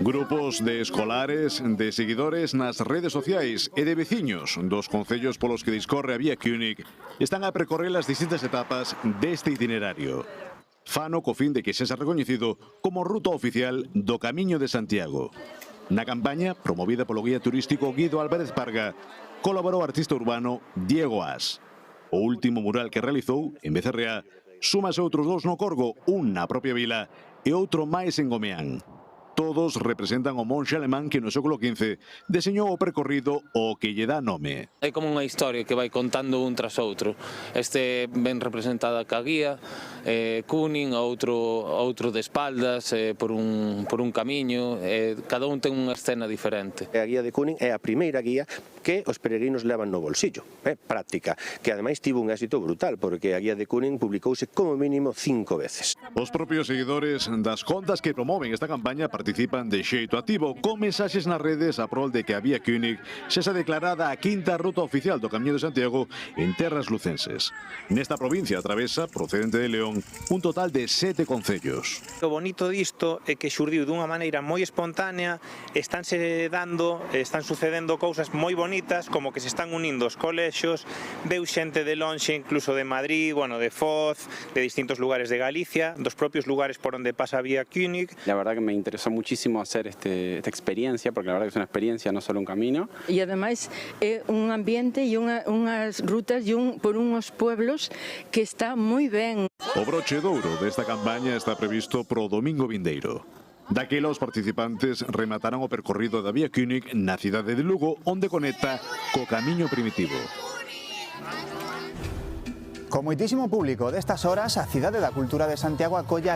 Grupos de escolares, de seguidores nas redes sociais e de veciños dos concellos polos que discorre a Vía Cúnig están a percorrer as distintas etapas deste itinerario. Fano co fin de que sexa recoñecido como ruta oficial do Camiño de Santiago. Na campaña, promovida polo guía turístico Guido Álvarez Parga, colaborou o artista urbano Diego As. O último mural que realizou, en Becerreá, súmase outros dous no Corgo, un na propia vila e outro máis en Gomeán. Todos representan o monxe alemán que no século XV deseñou o percorrido o que lle dá nome. É como unha historia que vai contando un tras outro. Este ben representada ca guía, Cúning, outro de espaldas, por un camiño, cada un ten unha escena diferente. A guía de Cúning é a primeira guía que os peregrinos levan no bolsillo, práctica, que ademais tivo un éxito brutal, porque a guía de Cúning publicouse como mínimo 5 veces. Os propios seguidores das contas que promoven esta campaña participan de xeito activo con mensaxes nas redes a prol de que a Vía Cúnig sexa declarada a quinta ruta oficial do Camiño de Santiago en terras lucenses. Nesta provincia atravesa, procedente de León, un total de 7 concellos. O bonito disto é que xurdiu dunha maneira moi espontánea, están sucedendo cousas moi bonitas, como que se están unindo os colexos, veu xente de lonxe, incluso de Madrid, de Foz, de distintos lugares de Galicia, dos propios lugares por onde pasa a Vía Cúnig. La verdad que me interesó muchísimo hacer esta experiencia, porque la verdad que es una experiencia, no solo un camino. E ademais é un ambiente e unhas rutas por uns pueblos que está moi ben. O broche de ouro desta campaña está previsto pro domingo vindeiro. Daquela os participantes rematarán o percorrido da Vía Cúnig na cidade de Lugo, onde conecta co camiño primitivo. Con moitísimo público destas horas, a Cidade da Cultura de Santiago acolla